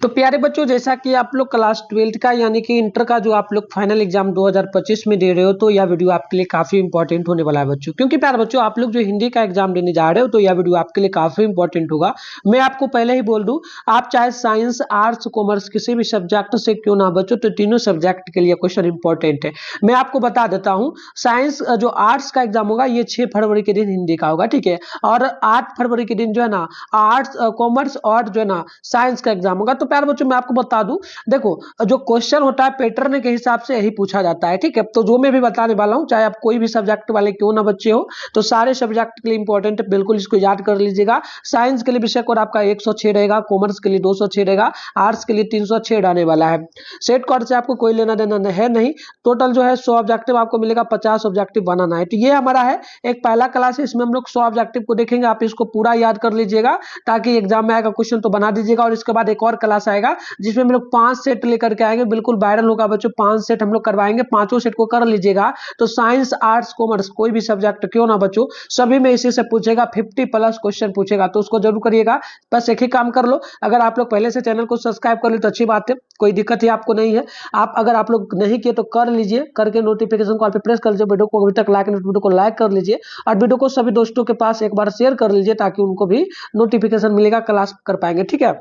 तो प्यारे बच्चों, जैसा कि आप लोग क्लास 12 का यानी कि इंटर का जो आप लोग फाइनल एग्जाम 2025 में दे रहे हो, तो यह वीडियो आपके लिए काफी इंपॉर्टेंट होने वाला है बच्चों। क्योंकि प्यारे बच्चों, आप लोग जो हिंदी का एग्जाम देने जा रहे हो तो यह वीडियो आपके लिए काफी इंपॉर्टेंट होगा। मैं आपको पहले ही बोल दूं, आप चाहे साइंस, आर्ट्स, कॉमर्स किसी भी सब्जेक्ट से क्यों ना बचो, तो तीनों सब्जेक्ट के लिए क्वेश्चन इंपॉर्टेंट है। मैं आपको बता देता हूँ, साइंस जो आर्ट्स का एग्जाम होगा ये 6 फरवरी के दिन हिंदी का होगा, ठीक है। और 8 फरवरी के दिन जो है ना आर्ट्स, कॉमर्स और जो है ना साइंस का एग्जाम होगा। तो प्यारे बच्चों, मैं आपको बता दूं, देखो जो क्वेश्चन होता है पैटर्न के हिसाब से यही पूछा जाता है, ठीक है। तो जो मैं भी बताने वाला हूं, चाहे आप कोई भी सब्जेक्ट वाले क्यों ना बच्चे हो, तो सारे सब्जेक्ट के लिए इंपॉर्टेंट है, बिल्कुल इसको याद कर लीजिएगा। साइंस के लिए विषय कोड आपका 106 रहेगा, कॉमर्स के लिए 206 रहेगा, आर्ट्स के लिए 306 आने वाला है। सेट कोड से आपको कोई लेना देना है नहीं। टोटल जो है 100 ऑब्जेक्टिव आपको मिलेगा, 50 ऑब्जेक्टिव बनाना है। तो ये हमारा है एक पहला क्लास है, इसमें हम लोग 100 ऑब्जेक्टिव को देखेंगे। आप इसको पूरा याद कर लीजिएगा ताकि एग्जाम में आएगा क्वेश्चन तो बना दीजिएगा। और इसके बाद एक और क्लास आएगा जिसमें हम लोग 5 सेट लेकर के आएंगे, बिल्कुल वायरल होगा बच्चों। 5 सेट हम लोग करवाएंगे, पांचों सेट को कर लीजिएगा। तो साइंस, आर्ट्स, कॉमर्स कोई भी सब्जेक्ट क्यों ना बच्चों, सभी में इसी से पूछेगा, 50+ क्वेश्चन पूछेगा, तो उसको जरूर करिएगा। बस एक ही काम कर लो, अगर आप लोग पहले से चैनल को सब्सक्राइब कर ली तो अच्छी बात है, कोई दिक्कत ही आपको नहीं है। अगर आप लोग नहीं किए तो कर लीजिए, करके नोटिफिकेशन कॉल पे प्रेस कर लीजिए। वीडियो को अभी तक लाइक नहीं, वीडियो को लाइक कर लीजिए और वीडियो को सभी दोस्तों के पास एक बार शेयर कर लीजिए ताकि उनको भी नोटिफिकेशन मिलेगा, क्लास कर पाएंगे, ठीक है।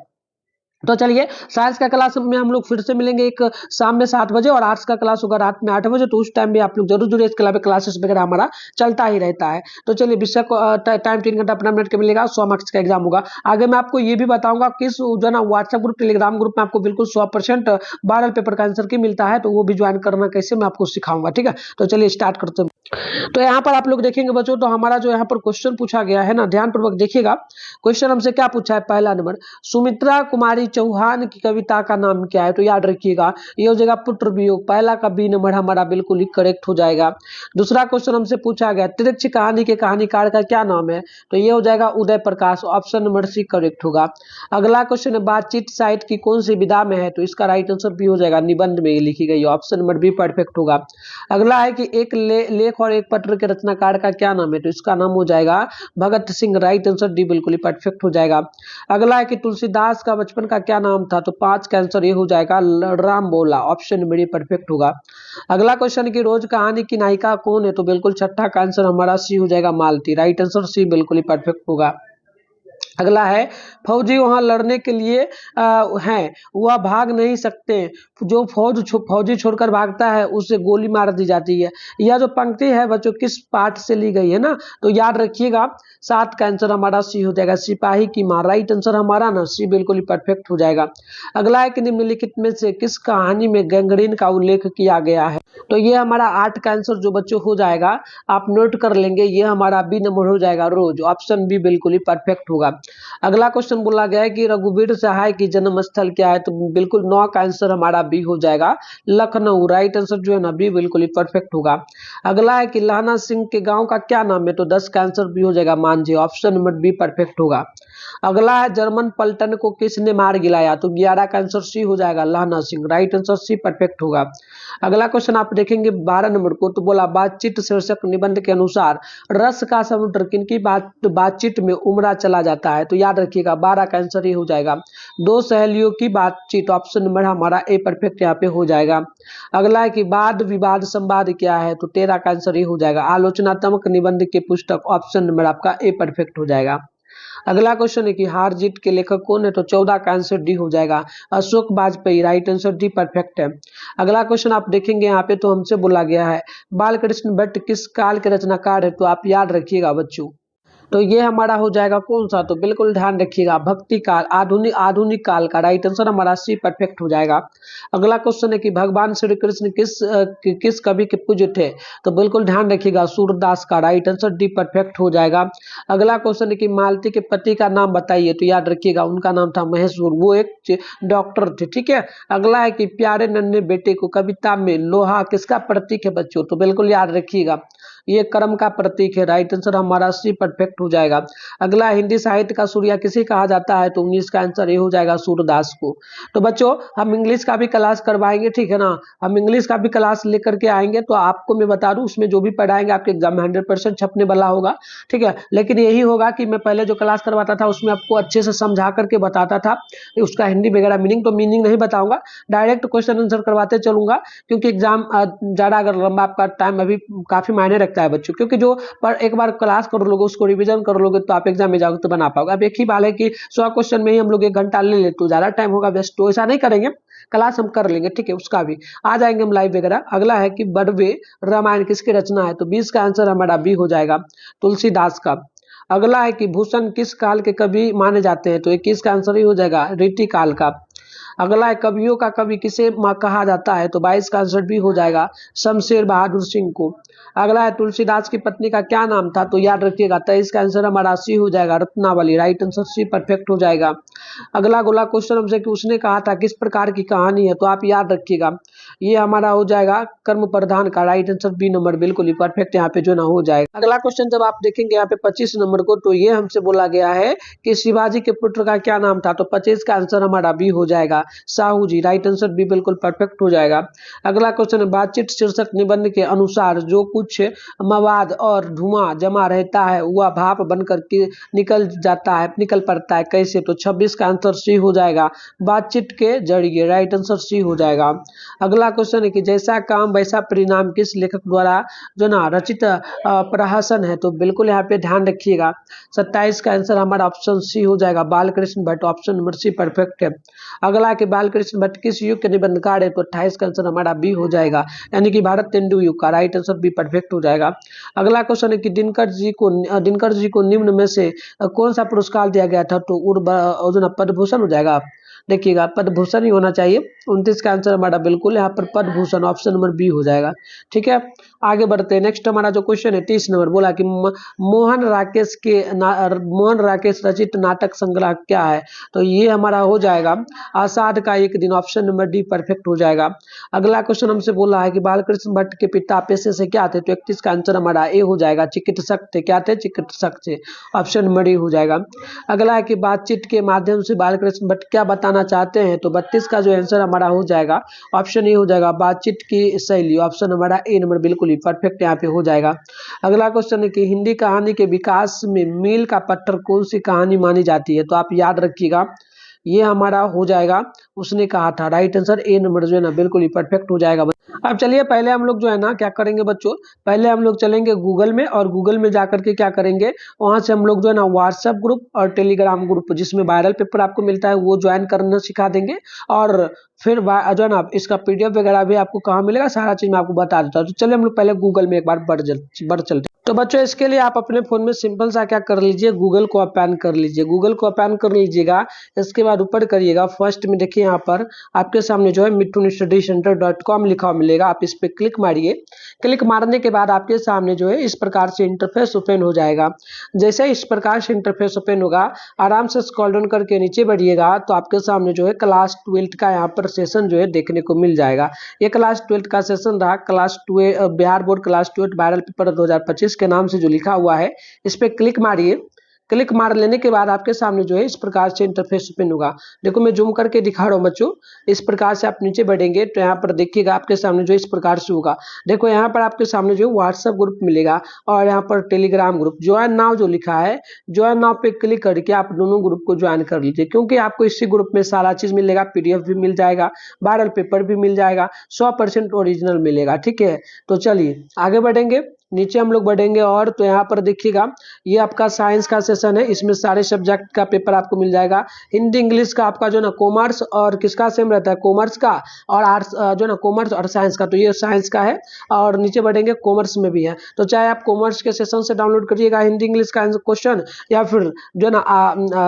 तो चलिए, साइंस का क्लास में हम लोग फिर से मिलेंगे एक शाम में 7 बजे, और आर्ट्स का क्लास होगा रात में 8 बजे। तो उस टाइम भी आप लोग जरूर जुड़िए, इसके अलावा क्लासेस वगैरह हमारा चलता ही रहता है। तो चलिए, विषय को टाइम 3 घंटा 15 मिनट का मिलेगा, 100 मार्क्स का एग्जाम होगा। आगे मैं आपको ये भी बताऊंगा किस जो है ना व्हाट्सएप ग्रुप, टेलीग्राम ग्रुप में आपको बिल्कुल 100% वायरल पेपर का आंसर की मिलता है, तो वो भी ज्वाइन करना कैसे मैं आपको सिखाऊंगा, ठीक है। तो चलिए स्टार्ट करते हैं। तो यहाँ पर आप लोग देखेंगे बच्चों, तो हमारा जो यहाँ पर क्वेश्चन पूछा गया है ना, ध्यानपूर्वक देखिएगा। क्वेश्चन हमसे क्या पूछा है, पहला नंबर, सुमित्रा कुमारी चौहान की कविता का नाम क्या है? तो याद रखिएगा, ये हो जाएगा पुत्र वियोग। पहला का बी नंबर हमारा बिल्कुल ही करेक्ट हो जाएगा। दूसरा क्वेश्चन हमसे पूछा गया, तिरछी कहानी के कहानीकार का क्या नाम है? तो ये हो जाएगा Uday Prakash, option number C correct होगा। अगला क्वेश्चन है, बातचीत साहित्य की कौन सी विधा में है? तो इसका राइट आंसर बी हो जाएगा, निबंध में लिखी गई, ऑप्शन नंबर बी परफेक्ट होगा। अगला है कि एक लेख और एक पत्र के रचनाकार का क्या नाम है? तो इसका नाम हो जाएगा Bhagat Singh, right answer D बिल्कुल ही परफेक्ट हो जाएगा। अगला है कि तुलसीदास का बचपन का क्या नाम था? तो 5 का आंसर ये हो जाएगा राम बोला, ऑप्शन नंबर ए परफेक्ट होगा। अगला क्वेश्चन की रोज कहानी की नायिका कौन है? तो बिल्कुल छठा का आंसर हमारा सी हो जाएगा, मालती, राइट आंसर सी बिल्कुल ही परफेक्ट होगा। अगला है, फौजी वहां लड़ने के लिए हैं, वह भाग नहीं सकते, जो फौजी छोड़कर भागता है उसे गोली मार दी जाती है। यह जो पंक्ति है बच्चों किस पाठ से ली गई है ना? तो याद रखिएगा, 7 का आंसर हमारा सी हो जाएगा, सिपाही की मां, राइट आंसर हमारा ना सी बिल्कुल ही परफेक्ट हो जाएगा। अगला है कि निम्नलिखित में से किस कहानी में गैंग्रीन का उल्लेख किया गया है? तो ये हमारा 8 का आंसर जो बच्चों हो जाएगा, आप नोट कर लेंगे, ये हमारा बी नंबर हो जाएगा, रोज, ऑप्शन बी बिल्कुल ही परफेक्ट होगा। अगला क्वेश्चन बोला गया है कि रघुवीर सहाय की जन्म स्थल क्या है? तो बिल्कुल 9 का आंसर हमारा बी हो जाएगा, लखनऊ, राइट आंसर जो है ना बी बिल्कुल ही परफेक्ट होगा। अगला है कि लहना सिंह के गांव का क्या नाम है? तो 10 का आंसर बी हो जाएगा, Manjhi, option number B perfect होगा। अगला है, जर्मन पलटन को किसने मार गिराया? तो 11 का आंसर सी हो जाएगा, Lahna Singh, right answer C perfect होगा। अगला क्वेश्चन आप देखेंगे 12 नंबर को, तो बोला बातचीत शीर्षक निबंध के अनुसार रस का समुद्र किनकी बातचीत में उमड़ा चला जाता है? तो याद रखिएगा, 12 का आंसर ये हो जाएगा, दो सहेलियों की बातचीत, ऑप्शन नंबर हमारा ए परफेक्ट यहाँ पे हो जाएगा। अगला है कि वाद विवाद संवाद क्या है? तो 13 का आंसर ये हो जाएगा, आलोचनात्मक निबंध की पुस्तक, ऑप्शन नंबर आपका ए परफेक्ट हो जाएगा। अगला क्वेश्चन है कि हार जीत के लेखक कौन है? तो 14 का आंसर डी हो जाएगा, Ashok Vajpayee, right answer D perfect है। अगला क्वेश्चन आप देखेंगे यहाँ पे, तो हमसे बोला गया है बाल कृष्ण भट्ट किस काल के रचनाकार है? तो आप याद रखिएगा बच्चों, तो ये हमारा हो जाएगा कौन सा? तो बिल्कुल ध्यान रखिएगा, भक्ति काल, आधुनिक आधुनिक काल का, राइट आंसर हमारा सी परफेक्ट हो जाएगा। अगला क्वेश्चन है कि भगवान श्री कृष्ण किस कवि के पूज्य थे? तो बिल्कुल ध्यान रखिएगा, सूरदास का, राइट आंसर डी परफेक्ट हो जाएगा। अगला क्वेश्चन है कि मालती के पति का नाम बताइए? तो याद रखिएगा, उनका नाम था महेश्वर, वो एक डॉक्टर थे, ठीक है। अगला है कि प्यारे नन्हे बेटे को कविता में लोहा किसका प्रतीक है बच्चों? तो बिल्कुल याद रखिएगा, ये कर्म का प्रतीक है, राइट आंसर हमारा सी परफेक्ट हो जाएगा। अगला, हिंदी साहित्य का सूर्य किसे कहा जाता है, तो 19 का आंसर ये हो जाएगा सूरदास को। तो बच्चों हम इंग्लिश का भी क्लास करवाएंगे, ठीक है ना, हम इंग्लिश का भी क्लास लेकर के आएंगे, तो आपको मैं बता दूं उसमें जो भी पढ़ाएंगे आपके एग्जाम में 100% छपने वाला होगा, ठीक है। लेकिन यही होगा कि मैं पहले जो क्लास करवाता था उसमें आपको अच्छे से समझा करके बताता था, उसका हिंदी वगैरह मीनिंग, तो मीनिंग नहीं बताऊंगा, डायरेक्ट क्वेश्चन आंसर करवाते चलूंगा, क्योंकि एग्जाम ज़्यादा अगर लंबा आपका टाइम अभी काफ़ी मायने रखता है बच्चों, क्योंकि जो पर एक बार क्लास कर लोगे उसको रिवीजन कर लोगे तो आप एग्जाम में जाओगे तो बना पाओगे। अब एक ही बात है कि 100 क्वेश्चन में ही हम लोग 1 घंटा ले लेते तो ज़्यादा टाइम होगा वेस्ट, तो ऐसा नहीं करेंगे, क्लास हम कर लेंगे, ठीक है, उसका भी आ जाएंगे हम लाइव वगैरह। अगला है कि बड़वे रामायण किसकी रचना है, तो 20 का आंसर हमारा बी हो जाएगा, तुलसीदास का। अगला है कि भूषण किस काल के कवि माने जाते हैं, तो 21 का आंसर ही हो जाएगा रीति काल का। अगला है कवियों का कवि किसे कहा जाता है, तो 22 का आंसर भी हो जाएगा शमशेर बहादुर सिंह को। अगला है तुलसीदास की पत्नी का क्या नाम था, तो याद रखिएगा 23 का आंसर हमारा सी हो जाएगा Ratnavali, right answer C perfect हो जाएगा। अगला गोला क्वेश्चन हमसे कि उसने कहा था किस प्रकार की कहानी है, तो आप याद रखिएगा ये हमारा हो जाएगा कर्म प्रधान का, राइट आंसर बी नंबर बिल्कुल ही परफेक्ट यहाँ पे जो ना हो जाएगा। अगला क्वेश्चन जब आप देखेंगे यहाँ पे 25 नंबर को, तो ये हमसे बोला गया है कि शिवाजी के पुत्र का क्या नाम था, तो 25 का आंसर हमारा बी हो जाएगा साहू जी, राइट आंसर बी बिल्कुल परफेक्ट हो जाएगा। अगला क्वेश्चन है बातचीत शीर्षक निबंध के अनुसार जो कुछ मवाद और धुआं जमा रहता है वह भाप बनकर के निकल जाता है, निकल पड़ता है, कैसे, तो 26 का आंसर सी हो जाएगा बातचीत के जरिए, राइट आंसर सी हो जाएगा। अगला क्वेश्चन है कि जैसा काम वैसा परिणाम किस लेखक द्वारा जो ना रचित प्रहसन है, तो बिल्कुल यहाँ पे ध्यान रखिएगा 27 का आंसर हमारा ऑप्शन सी हो जाएगा Balkrishna Bhatt, option number C perfect है। अगला कि बालकृष्ण भट्ट किस युग के निबंधकार है, तो 28 का आंसर हमारा बी हो जाएगा, यानी कि भारत तेंदु युग का, राइट आंसर बी परफेक्ट हो जाएगा। अगला क्वेश्चन है कि दिनकर जी को निम्न में से कौन सा पुरस्कार दिया गया था, तो पद्म भूषण हो जाएगा, देखिएगा पद्म भूषण ही होना चाहिए। 29 का आंसर हमारा बिल्कुल यहाँ पर Padma Bhushan, option number B हो जाएगा, ठीक है। आगे बढ़ते हैं, नेक्स्ट हमारा जो क्वेश्चन है 30 नंबर, बोला कि मोहन राकेश रचित नाटक संग्रह क्या है, तो ये हमारा हो जाएगा आषाढ़ का एक दिन, ऑप्शन नंबर डी परफेक्ट हो जाएगा। अगला क्वेश्चन हमसे बोला है कि बालकृष्ण भट्ट के पिता पेशे से क्या थे, तो 31 का आंसर हमारा ए हो जाएगा चिकित्सक थे, क्या थे, चिकित्सक थे, ऑप्शन नंबर डी हो जाएगा। अगला है कि बातचीत के माध्यम से बालकृष्ण भट्ट क्या बताना चाहते हैं, तो 32 का जो आंसर हमारा हो जाएगा ऑप्शन ए हो जाएगा बातचीत की शैली, ऑप्शन हमारा ए नंबर बिल्कुल ही परफेक्ट यहाँ पे हो जाएगा। अगला क्वेश्चन है कि हिंदी कहानी के विकास में मील का पत्थर कौन सी कहानी मानी जाती है, तो आप याद रखिएगा ये हमारा हो जाएगा उसने कहा था, राइट आंसर ए नंबर जो है ना बिल्कुल ही परफेक्ट हो जाएगा। अब चलिए पहले हम लोग जो है ना क्या करेंगे बच्चों, पहले हम लोग चलेंगे गूगल में, और गूगल में जाकर के क्या करेंगे, वहां से हम लोग जो है ना व्हाट्सएप ग्रुप और टेलीग्राम ग्रुप जिसमें वायरल पेपर आपको मिलता है वो ज्वाइन करना सिखा देंगे, और फिर जो है ना इसका पीडीएफ वगैरह भी आपको कहाँ मिलेगा सारा चीज मैं आपको बता देता हूँ। तो चलिए हम लोग पहले गूगल में एक बार बढ़ चलते। तो बच्चों इसके लिए आप अपने फोन में सिंपल सा क्या कर लीजिए, गूगल को ओपन कर लीजिए, गूगल को ओपन कर लीजिएगा। इसके बाद ऊपर करिएगा, फर्स्ट में देखिए यहाँ पर आपके सामने जो है mittunstudycenter.com लिखा हुआ मिलेगा, आप इस पे क्लिक मारिए। क्लिक मारने के बाद आपके सामने जो है इस प्रकार से इंटरफेस ओपन हो जाएगा। जैसे इस प्रकार से इंटरफेस ओपन होगा, आराम से स्क्रॉल डाउन करके नीचे बढ़िएगा तो आपके सामने जो है क्लास 12 का यहाँ पर सेशन जो है देखने को मिल जाएगा। ये क्लास 12 का सेशन रहा, class 12 Bihar board class 12 viral paper 2025 के नाम से जो लिखा हुआ है, इस पे क्लिक मारिए। क्लिक मार लेने के बाद आपके सामने जो है इस प्रकार से इंटरफेस ओपन होगा। देखो मैं जूम करके दिखा रहा हूँ बच्चों, इस प्रकार से आप नीचे बढ़ेंगे तो यहाँ पर देखिएगा आपके सामने जो इस प्रकार से होगा। देखो यहाँ पर आपके सामने जो व्हाट्सएप ग्रुप मिलेगा और यहाँ पर टेलीग्राम ग्रुप, ज्वाइन नाउ जो लिखा है, ज्वाइन नाउ पे क्लिक करके आप दोनों ग्रुप को ज्वाइन कर लीजिए, क्योंकि आपको इसी ग्रुप में सारा चीज मिलेगा, पीडीएफ भी मिल जाएगा, वायरल पेपर भी मिल जाएगा, 100% ओरिजिनल मिलेगा, ठीक है। तो चलिए आगे बढ़ेंगे, नीचे हम लोग बढ़ेंगे और तो यहाँ पर देखिएगा ये आपका साइंस का सेशन है, इसमें सारे सब्जेक्ट का पेपर आपको मिल जाएगा। हिंदी इंग्लिश का आपका जो ना कॉमर्स और किसका सेम रहता है, कॉमर्स का, और आर्ट्स जो ना कॉमर्स और साइंस का, तो ये साइंस का है। और नीचे बढ़ेंगे कॉमर्स में भी है, तो चाहे आप कॉमर्स के सेशन से डाउनलोड करिएगा हिंदी इंग्लिश का क्वेश्चन, या फिर जो ना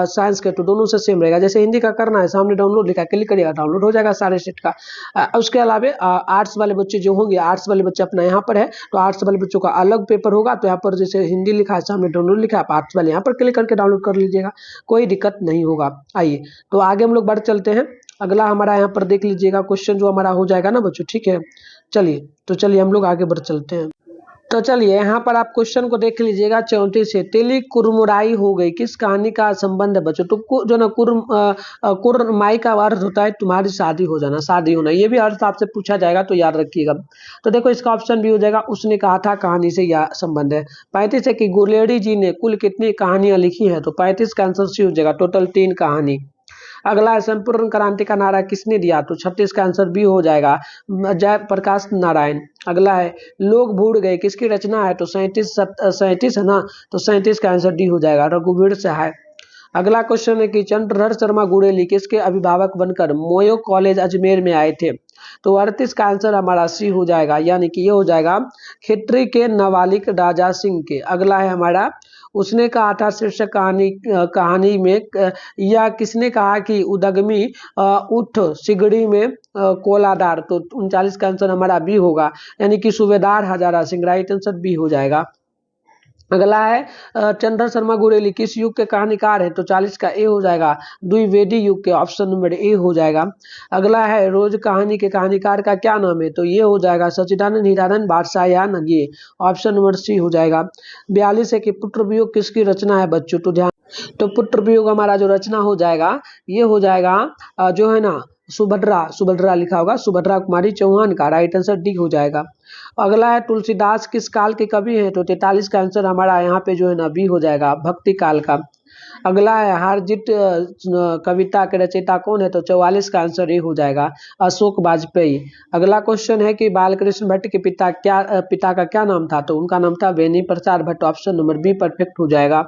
साइंस के, तो दोनों से सेम रहेगा। जैसे हिंदी का करना है, सामने डाउनलोड लिखा है, क्लिक करिएगा डाउनलोड हो जाएगा सारे सेट का। उसके अलावा आर्ट्स वाले बच्चे जो होंगे, आर्ट्स वाले बच्चे अपना यहाँ पर है, तो आर्ट्स वाले बच्चों का अलग पेपर होगा, तो यहाँ पर जैसे हिंदी लिखा है सामने डाउनलोड लिखा है, आर्ट्स वाले यहाँ पर क्लिक करके डाउनलोड कर लीजिएगा, कोई दिक्कत नहीं होगा। आइए तो आगे हम लोग बढ़ चलते हैं। अगला हमारा यहाँ पर देख लीजिएगा क्वेश्चन जो हमारा हो जाएगा ना बच्चों, ठीक है। चलिए हम लोग आगे बढ़ चलते हैं। तो चलिए यहाँ पर आप क्वेश्चन को देख लीजिएगा 34 से। तिली कुरमुराई हो गई, किस कहानी का संबंध है बच्चों? तो जो ना कुरमाई का अर्थ होता है तुम्हारी शादी हो जाना, शादी होना, ये भी अर्थ आपसे पूछा जाएगा तो याद रखिएगा। तो देखो इसका ऑप्शन भी हो जाएगा उसने कहा था, कहानी से यह संबंध है। 35 है कि गुलेडी जी ने कुल कितनी कहानियां लिखी है? तो 35 का आंसर सी हो जाएगा, टोटल 3 कहानी। अगला है संपूर्ण क्रांति का नारा किसने दिया? तो 36 का आंसर बी हो जाएगा, जयप्रकाश नारायण। अगला है लोग भूल गए, किसकी रचना है? तो 37 है ना, तो 37 का आंसर डी हो जाएगा, रघुवीर सहाय। अगला क्वेश्चन है कि चंद्रधर शर्मा गुड़ेली किसके अभिभावक बनकर मोयो कॉलेज अजमेर में आए थे? तो 38 का आंसर हमारा सी हो जाएगा, यानी कि ये हो जाएगा खित्री के नवालिक राजा सिंह के। अगला है हमारा उसने कहा था शीर्षक कहानी में या किसने कहा कि उदगमी उठ सिगड़ी में कोलादार? तो 39 का आंसर हमारा बी होगा, यानी कि सूबेदार हजारा सिंह। राइट आंसर बी हो जाएगा। अगला है चंद्र शर्मा गुरेली किस युग के कहानीकार है? तो 40 का ए हो जाएगा, द्विवेदी युग के। ऑप्शन नंबर ए हो जाएगा। अगला है रोज कहानी के कहानीकार का क्या नाम है? तो ये हो जाएगा सच्चिदानंद हीरानंद बादशाह या नगे। ऑप्शन नंबर सी हो जाएगा। 42 है कि पुत्र वियोग किसकी रचना है बच्चों? तो ध्यान, तो पुत्र वियोग हमारा जो रचना हो जाएगा ये हो जाएगा जो है ना सुभद्रा लिखा होगा, सुभद्रा कुमारी चौहान का। राइट आंसर डी हो जाएगा। अगला है तुलसीदास किस काल के कवि हैं? तो 43 का आंसर हमारा यहाँ पे जो है ना बी हो जाएगा, भक्ति काल का। अगला है हारजित कविता के रचयिता कौन है? तो 44 का आंसर ये हो जाएगा, अशोक वाजपेयी। अगला क्वेश्चन है कि बालकृष्ण भट्ट के पिता का क्या नाम था? तो उनका नाम था Beni Prasad Bhatt. Option number B perfect हो जाएगा।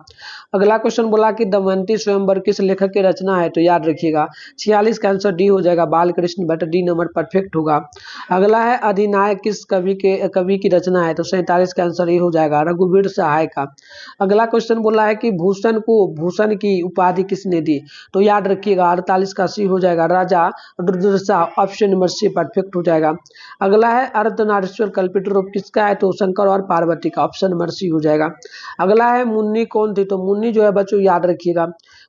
अगला क्वेश्चन बोला कि दमयंती स्वयंवर किस लेखक की रचना है? तो याद रखिएगा 46 का आंसर डी हो जाएगा, Balkrishna Bhatt. D number perfect होगा। अगला है अधिनायक किस कवि की रचना है? तो 47 का आंसर ये हो जाएगा, रघुवीर सहाय का। अगला क्वेश्चन बोला है कि भूषण को भूषण की उपाधि किसने दी? तो याद रखिएगा 48 का सी हो जाएगा, राजा रुद्रशाह। ऑप्शन नंबर सी परफेक्ट हो जाएगा। अगला है अर्धनारीश्वर कल्पित रूप किसका है? तो शंकर और पार्वती का। ऑप्शन नंबर सी हो जाएगा। अगला है मुन्नी कौन थी? तो मुन्नी जो है बच्चों याद रखिएगा,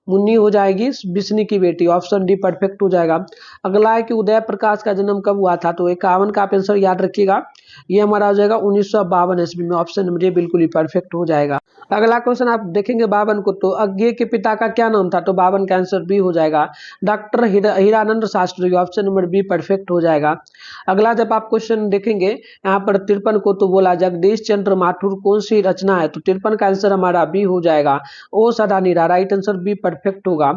मुन्नी हो जाएगी विष्णु की बेटी। ऑप्शन डी परफेक्ट हो जाएगा। अगला है कि उदय प्रकाश का जन्म कब हुआ था? तो 51 का आंसर याद रखिएगा, ये हमारा हो जाएगा 1952 ईस्वी में। ऑप्शन नंबर ए बिल्कुल ही परफेक्ट हो जाएगा। अगला क्वेश्चन आप देखेंगे 52 को, तो अज्ञे के पिता का क्या नाम था? तो 52 का आंसर बी हो जाएगा, doctor Hiranand Shastri. Option number B perfect हो जाएगा। अगला जब आप क्वेश्चन देखेंगे यहाँ पर 53 को, तो बोला जगदीश चंद्र माथुर कौन सी रचना है? तो 53 का आंसर हमारा बी हो जाएगा, ओ सदा नीरा। राइट आंसर बी परफेक्ट होगा।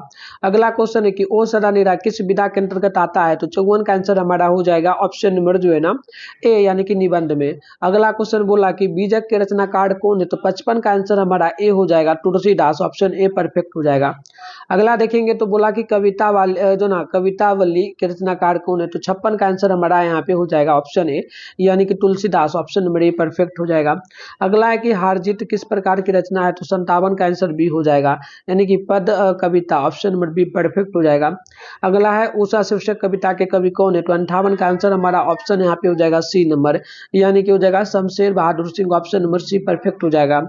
अगला क्वेश्चन है कि ओ सदा नीरा किस विधा के अंतर्गत आता है? तो 54 का आंसर हमारा हो जाएगा, ऑप्शन नंबर जो है ना ए, यानी कि निबंध में। अगला क्वेश्चन बोला कि बीजक के रचनाकार कौन है? तो 55 का आंसर हमारा ए हो जाएगा, तुलसीदास। ऑप्शन ए परफेक्ट हो जाएगा। अगला देखेंगे तो बोला कि कवितावली के रचनाकार कौन है? तो 56 का आंसर हमारा यहाँ पे हो जाएगा, ऑप्शन ए, यानी कि Tulsidas. Option number a perfect हो जाएगा। अगला है कि हारजीत किस प्रकार की रचना है? तो 57 का आंसर बी हो जाएगा, यानी कि पद कविता। ऑप्शन नंबर बी परफेक्ट हो जाएगा। अगला है उषा शीर्षक कविता के कवि कौन है? तो 58 का आंसर हमारा ऑप्शन यहाँ पे हो जाएगा सी नंबर, यानी कि हो जाएगा Shamsher Bahadur Singh. Option number C perfect हो जाएगा।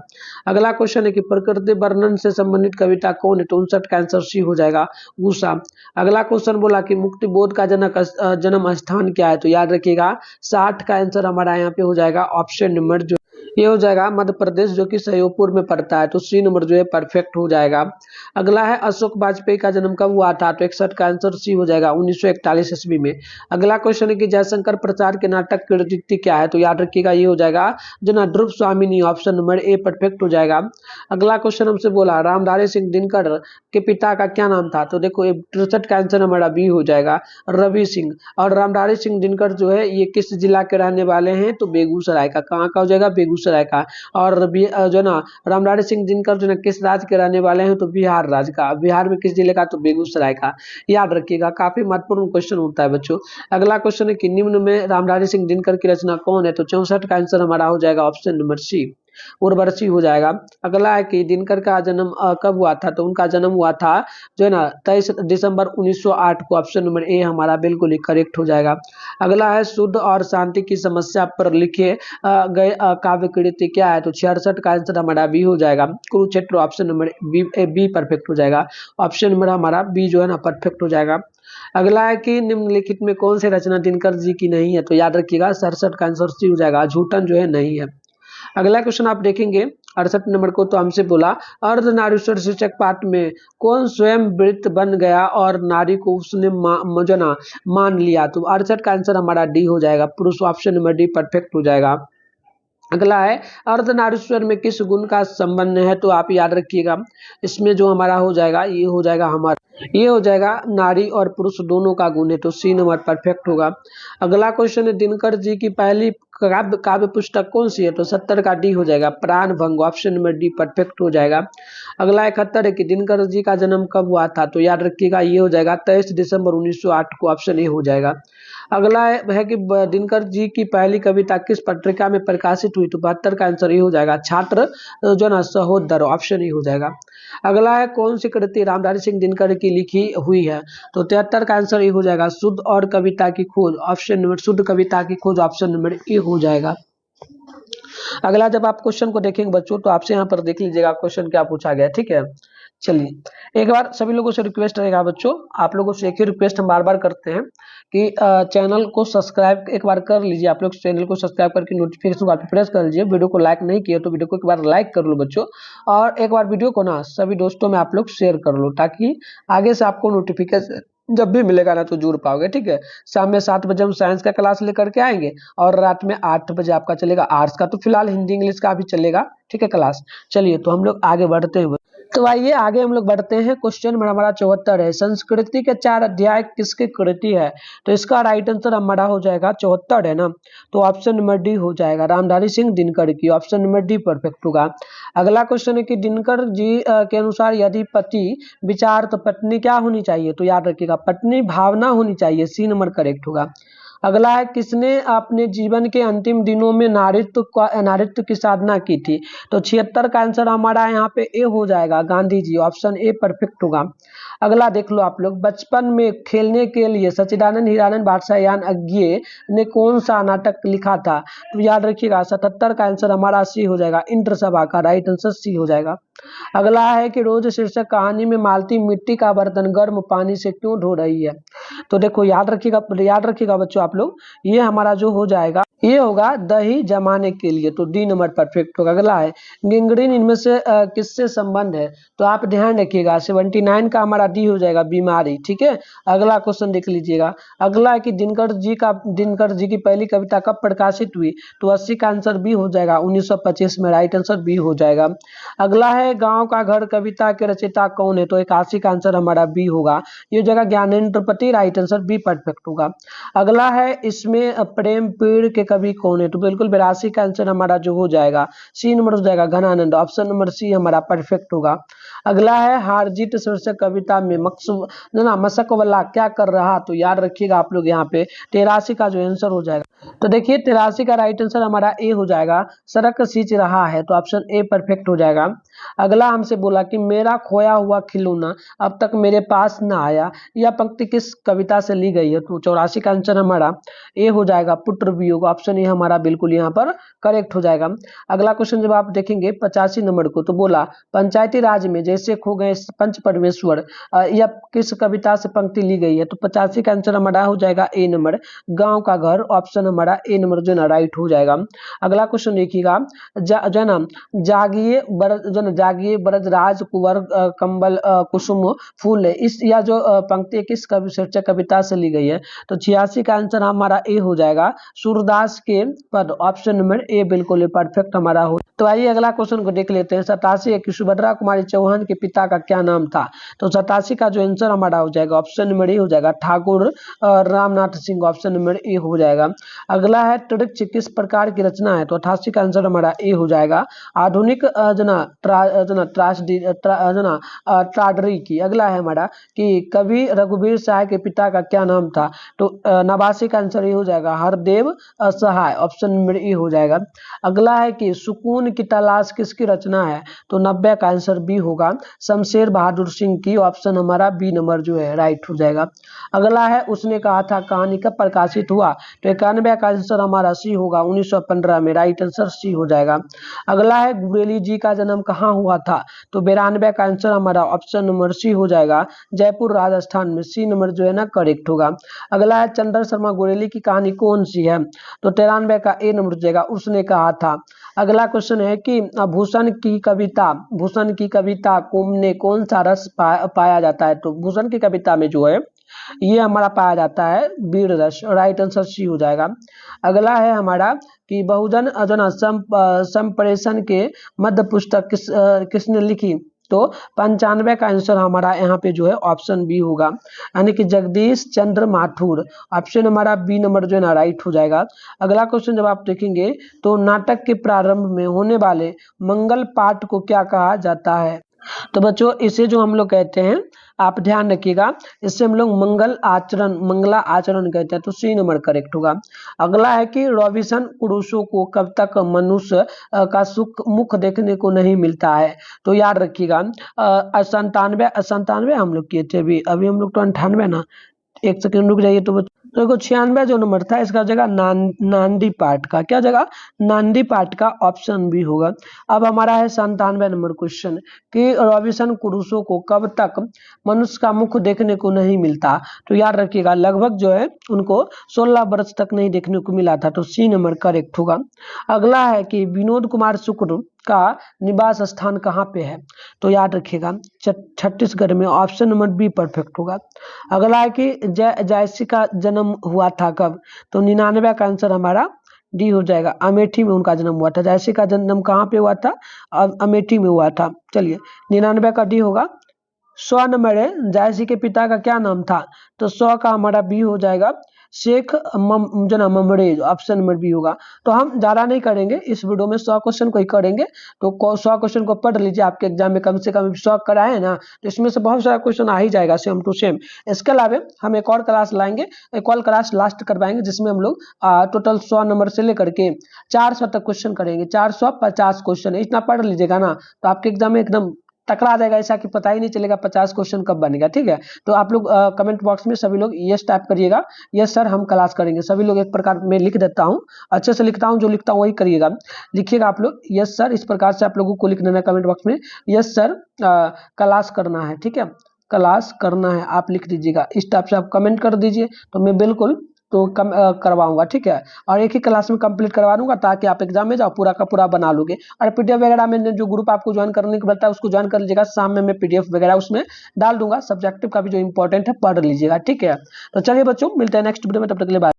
अगला क्वेश्चन है कि प्रकृति वर्णन से संबंधित कविता कौन है? तो 59 का आंसर सी हो जाएगा, उषा। अगला क्वेश्चन बोला कि मुक्ति बोध का जन्म स्थान क्या है? तो याद रखिएगा 60 का आंसर हमारा यहाँ पे हो जाएगा, ऑप्शन नंबर जो ये हो जाएगा मध्य प्रदेश, जो कि श्योपुर में पड़ता है। तो सी नंबर जो है परफेक्ट हो जाएगा। अगला है अशोक वाजपेयी का जन्म कब हुआ था? तो 61 का आंसर सी हो जाएगा, 1941 ईस्वी में। अगला क्वेश्चन है कि जयशंकर प्रसाद के नाटक की कृति क्या है? तो याद रखिएगा ये हो जाएगा जना ध्रुव स्वामिनी। ऑप्शन नंबर ए परफेक्ट हो जाएगा। अगला क्वेश्चन हमसे बोला रामधारी सिंह दिनकर के पिता का क्या नाम था? तो देखो 63 का आंसर हमारा बी हो जाएगा, रवि सिंह। और रामधारी सिंह दिनकर जो है ये किस जिला के रहने वाले हैं? तो बेगूसराय का। कहाँ का हो जाएगा? बेगूसराय का। और जो ना रामधारी सिंह दिनकर जो ना किस राज्य के रहने वाले हैं? तो बिहार राज्य का। बिहार में किस जिले का? तो बेगूसराय का। याद रखिएगा, काफी महत्वपूर्ण क्वेश्चन होता है बच्चों। अगला क्वेश्चन है कि निम्न में रामधारी सिंह दिनकर की रचना कौन है? तो 64 का आंसर हमारा हो जाएगा, ऑप्शन नंबर सी, उर्वशी हो जाएगा। अगला है कि दिनकर का जन्म कब हुआ था? तो उनका जन्म हुआ था जो है ना 23 दिसंबर 1908 को। ऑप्शन नंबर ए हमारा बिल्कुल ही करेक्ट हो जाएगा। अगला है शुद्ध और शांति की समस्या पर लिखे गए काव्य कृति क्या है? तो 66 का आंसर हमारा बी हो जाएगा, Kurukshetra. Option number B perfect हो जाएगा। ऑप्शन नंबर हमारा बी जो है ना परफेक्ट हो जाएगा। अगला है कि निम्नलिखित में कौन सी रचना दिनकर जी की नहीं है? तो याद रखिएगा 67 का आंसर सी हो जाएगा, झूठन जो है नहीं है। अगला क्वेश्चन आप देखेंगे 68 नंबर को, तो हमसे बोला अर्धनारीश्वर शीर्षक पाठ में कौन स्वयं वृत्त बन गया और नारी को उसने मान लिया। तो 68 का आंसर हमारा डी हो जाएगा, पुरुष। ऑप्शन नंबर डी परफेक्ट हो जाएगा। अगला है अर्धनारीश्वर में किस गुण का संबंध है। तो आप याद रखिएगा, इसमें जो हमारा हो जाएगा ये हो जाएगा नारी और पुरुष दोनों का गुण है, तो सी नंबर परफेक्ट होगा। अगला क्वेश्चन है दिनकर जी की पहली काव्य पुस्तक कौन सी है। तो 70 का डी हो जाएगा, प्राण भंग। ऑप्शन नंबर डी परफेक्ट हो जाएगा। अगला 71 है कि दिनकर जी का जन्म कब हुआ था। तो याद रखिएगा ये हो जाएगा 23 दिसंबर 1908 को। ऑप्शन ए हो जाएगा। अगला है कि दिनकर जी की पहली कविता किस पत्रिका में प्रकाशित हुई। तो 72 का आंसर ये हो जाएगा, छात्र जो ना सहोदर। ऑप्शन ए हो जाएगा। अगला है कौन सी कृति रामधारी सिंह दिनकर की लिखी हुई है। तो 73 का आंसर ये हो जाएगा, शुद्ध और कविता की खोज। ऑप्शन नंबर शुद्ध कविता की खोज, ऑप्शन नंबर ए हो जाएगा। अगला जब आप क्वेश्चन को देखेंगे बच्चों, तो आपसे यहाँ पर देख लीजिएगा क्वेश्चन क्या पूछा गया, ठीक है। चलिए एक बार सभी लोगों से रिक्वेस्ट रहेगा बच्चों, आप लोगों से एक ही रिक्वेस्ट हम बार बार करते हैं कि चैनल को सब्सक्राइब एक बार कर लीजिए। आप लोग चैनल को सब्सक्राइब करके नोटिफिकेशन को प्रेस कर लीजिए। वीडियो को लाइक नहीं किया तो वीडियो को एक बार लाइक कर लो बच्चों, और एक बार वीडियो को ना सभी दोस्तों में आप लोग शेयर कर लो, ताकि आगे से आपको नोटिफिकेशन जब भी मिलेगा ना तो जुड़ पाओगे, ठीक है। शाम में 7 बजे हम साइंस का क्लास लेकर के आएंगे, और रात में 8 बजे आपका चलेगा आर्ट्स का। तो फिलहाल हिंदी इंग्लिश का भी चलेगा, ठीक है क्लास। चलिए तो हम लोग आगे बढ़ते हैं। तो आइए आगे हम लोग बढ़ते हैं। क्वेश्चन हमारा 74 है, संस्कृति के 4 अध्याय किसकी कृति है। तो इसका राइट आंसर हमारा हो जाएगा 74 है ना, तो ऑप्शन नंबर डी हो जाएगा, रामधारी सिंह दिनकर की। ऑप्शन नंबर डी परफेक्ट होगा। अगला क्वेश्चन है कि दिनकर जी के अनुसार यदि पति विचार तो पत्नी क्या होनी चाहिए। तो याद रखिएगा पत्नी भावना होनी चाहिए, सी नंबर करेक्ट होगा। अगला है किसने अपने जीवन के अंतिम दिनों में नारित्व की साधना की थी। तो 76 का आंसर हमारा यहाँ पे ए हो जाएगा, Gandhi ji. Option a perfect होगा। अगला देख लो आप लोग, बचपन में खेलने के लिए सच्चिदानंद हीरानंद बादशाहयान अज्ञे ने कौन सा नाटक लिखा था। तो याद रखिएगा 77 का आंसर हमारा सी हो जाएगा, इंद्र सभा का। राइट आंसर सी हो जाएगा। अगला है कि रोज शीर्षक कहानी में मालती मिट्टी का बर्तन गर्म पानी से क्यों धो रही है। तो देखो याद रखिएगा बच्चों आप लोग, ये हमारा जो हो जाएगा ये होगा दही जमाने के लिए, तो डी नंबर परफेक्ट होगा। अगला है गिंगड़ीन इनमें से किससे संबंध है। तो आप ध्यान रखिएगा 79 का हमारा डी हो जाएगा, बीमारी, ठीक है। अगला क्वेश्चन देख लीजिएगा। अगला है कि दिनकर जी की पहली कविता कब प्रकाशित हुई। तो 80 का आंसर बी हो जाएगा, 1925 में। राइट आंसर बी हो जाएगा। अगला है गांव का घर कविता के रचयिता कौन है। तो 81 का आंसर हमारा बी होगा, ये जगह ज्ञानेंद्रपति। राइट आंसर बी परफेक्ट होगा। अगला है इसमें प्रेम पीड़ के कवि कौन है। तो बिल्कुल 82 का आंसर हमारा जो हो जाएगा सी नंबर हो जाएगा, घनानंद। ऑप्शन नंबर सी हमारा परफेक्ट होगा। अगला है हार जीत शीर्षक कविता में मशक वाला क्या कर रहा। तो याद रखिएगा आप लोग यहाँ पे 83 का जो आंसर हो जाएगा। तो देखिए 83 का राइट आंसर हमारा ए हो जाएगा, सड़क सींच रहा है। तो ऑप्शन ए परफेक्ट हो जाएगा। अगला हमसे बोला कि मेरा खोया हुआ खिलौना अब तक मेरे पास ना आया, यह पंक्ति किस कविता से ली गई है। तो 84 का आंसर हमारा ए हो जाएगा, पुत्र वियोग। ऑप्शन ए हमारा बिल्कुल यहाँ पर करेक्ट हो जाएगा। अगला क्वेश्चन जब आप देखेंगे 85 नंबर को, तो बोला पंचायती राज में जैसे खो गए पंच परमेश्वर, यह किस कविता से पंक्ति ली गई है। तो 85 का आंसर हमारा हो जाएगा ए नंबर, गांव का घर। ऑप्शन हमारा ए नंबर जो ना राइट हो जाएगा। अगला क्वेश्चन देखिएगा, जागिए ब्रजराज कुंवर कंबल कुसुम फूल है, इस या जो पंक्ति किस शीर्षक कविता से ली गई है। तो 86 का आंसर हमारा ए हो जाएगा, सूरदास के पद। ऑप्शन नंबर ए बिल्कुल परफेक्ट हमारा हो। तो आइए अगला क्वेश्चन को देख लेते हैं। 87 की सुभद्रा कुमारी चौहान के पिता का क्या नाम था। तो 87 का जो आंसर हमारा हो जाएगा ऑप्शन नंबर ए हो जाएगा, Thakur Ramnath Singh. Option number A हो जाएगा। अगला है त्रिक्ष किस प्रकार की रचना है। तो 88 का आंसर हमारा ए हो जाएगा, आधुनिक ट्राडरी की। अगला है हमारा कि कवि रघुवीर सहाय के पिता का क्या नाम था। तो 89 का आंसर ये हो जाएगा, हरदेव सहाय। ऑप्शन नंबर ए हो जाएगा। अगला है कि सुकून की तलाश किसकी रचना है। तो 90 का आंसर बी होगा, शमशेर बहादुर सिंह की। ऑप्शन हमारा बी नंबर जो है राइट हो जाएगा। अगला है उसने कहा था कहानी कब प्रकाशित हुआ। तो 91 का आंसर हमारा सी होगा 1915 में, राइट आंसर सी हो जाएगा। अगला है गुरेली जी का जन्म कहाँ हुआ था, तो 92 का आंसर हमारा ऑप्शन नंबर सी हो जाएगा, जयपुर राजस्थान में। सी नंबर जो है ना करेक्ट होगा। अगला है चंद्र शर्मा गुरेली की कहानी कौन सी है, तो 93 का ए नंबर हो जाएगा, उसने कहा था। अगला क्वेश्चन है कि भूषण की कविता में कौन सा रस पाया जाता है, तो भूषण की कविता में जो है ये हमारा पाया जाता है वीर रस, राइट आंसर सी हो जाएगा। अगला है हमारा कि बहुजन जन संप्रेषण के मध्य पुस्तक किसने लिखी, तो 95 का आंसर हमारा यहाँ पे जो है ऑप्शन बी होगा, यानी कि जगदीश चंद्र माथुर। ऑप्शन हमारा बी नंबर जो है ना राइट हो जाएगा। अगला क्वेश्चन जब आप देखेंगे तो नाटक के प्रारंभ में होने वाले मंगल पाठ को क्या कहा जाता है, तो बच्चों इसे जो हम लोग कहते हैं, आप ध्यान रखिएगा, इससे हम लोग मंगला आचरण कहते हैं, तो सी नंबर करेक्ट होगा। अगला है कि रॉबिन्सन क्रूसो को कब तक मनुष्य का सुख मुख देखने को नहीं मिलता है, तो याद रखिएगा 97 हम लोग किए थे, अभी हम लोग तो 98 ना, एक सेकंड रुक जाइए। तो देखो 96 जो नंबर था इसका जगह नांदी पाठ का, क्या जगह नांदी पाठ का, ऑप्शन बी होगा। अब हमारा है 97 नंबर क्वेश्चन कि रॉबिन्सन क्रूसो को कब तक मनुष्य का मुख देखने को नहीं मिलता, तो याद रखिएगा लगभग जो है उनको 16 वर्ष तक नहीं देखने को मिला था, तो सी नंबर करेक्ट होगा। अगला है कि विनोद कुमार शुक्ल का निवास स्थान कहाँ पे है, तो याद रखिएगा छत्तीसगढ़ में, ऑप्शन नंबर बी परफेक्ट होगा। अगला है कि जयसी का जन्म हुआ था कब, तो 99 का आंसर हमारा डी हो जाएगा, अमेठी में उनका जन्म हुआ था। जयसी का जन्म कहाँ पे हुआ था, अमेठी में हुआ था। चलिए 99 का डी होगा। 100 नंबर है, जयसी के पिता का क्या नाम था, तो 100 का हमारा बी हो जाएगा, Sheikh Mamrez, option number B होगा। तो हम ज्यादा नहीं करेंगे इस वीडियो में, 100 क्वेश्चन को ही करेंगे, तो 100 क्वेश्चन को पढ़ लीजिए, आपके एग्जाम में कम से कम 100 कराए ना, तो इसमें से बहुत सारा क्वेश्चन आ ही जाएगा सेम टू सेम। इसके अलावा हम एक और क्लास लाएंगे, एक और क्लास लास्ट करवाएंगे, जिसमें हम लोग टोटल 100 नंबर से लेकर के 400 तक क्वेश्चन करेंगे, 450 क्वेश्चन, इतना पढ़ लीजिएगा ना, तो आपके एग्जाम में एकदम टकरा जाएगा, ऐसा कि पता ही नहीं चलेगा 50 क्वेश्चन कब बनेगा। ठीक है, तो आप लोग कमेंट बॉक्स में सभी लोग यस टाइप करिएगा, यस सर हम क्लास करेंगे। सभी लोग एक प्रकार में लिख देता हूँ, अच्छे से लिखता हूँ, जो लिखता हूँ वही करिएगा, लिखिएगा आप लोग यस सर, इस प्रकार से आप लोगों को लिख देना कमेंट बॉक्स में, यस सर क्लास करना है। ठीक है, क्लास करना है आप लिख दीजिएगा, इस टाइप से आप कमेंट कर दीजिए, तो मैं बिल्कुल तो करवाऊंगा। ठीक है, और एक ही क्लास में कंप्लीट करवा दूंगा, ताकि आप एग्जाम में जाओ पूरा का पूरा बना लोगे। और पीडीएफ वगैरह में जो ग्रुप आपको ज्वाइन करने को बताया उसको ज्वाइन कर लीजिएगा, शाम में मैं पीडीएफ वगैरह उसमें डाल दूंगा, सब्जेक्टिव का भी जो इंपॉर्टेंट है पढ़ लीजिएगा। ठीक है, तो चलिए बच्चों मिलते हैं नेक्स्ट वीडियो में, तब तक के लिए बाय।